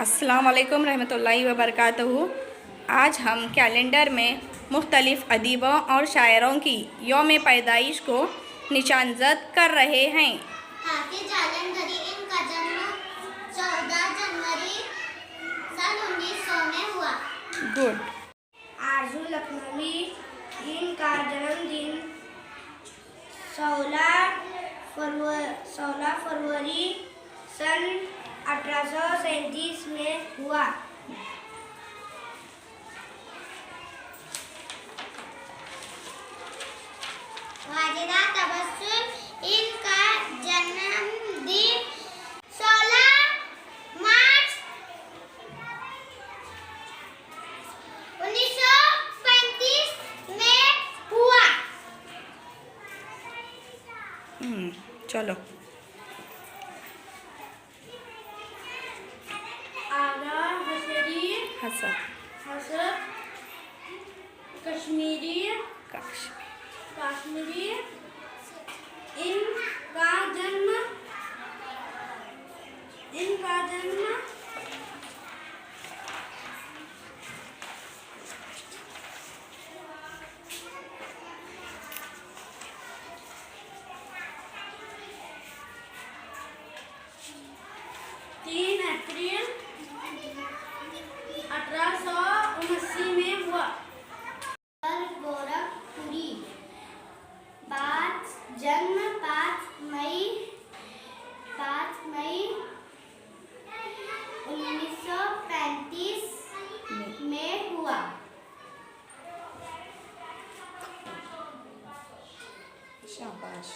अस्सलाम वालेकुम रहमतुल्लाहि व बरकातहू। आज हम कैलेंडर में मुख्तलिफ़ अदीबों और शायरों की यौम पैदाइश को निशानजद कर रहे हैं। हाफिज आलम गरी, इनका जन्म 14 जनवरी सन 1900 में हुआ। गुड। आरजू लखनवी, इनका जन्मदिन 16 फरवरी सन 1837 में हुआ। वाजिदा तबस्सुम, इनका जन्मदिन 16 मार्च 1935 में हुआ। चलो। आगा हसन हसब कश्मीरी इनका जन्म 3 अप्रैल 1879 में हुआ। गोरखपुरी, जन्म 5 मई 1935 में हुआ। शाबाश।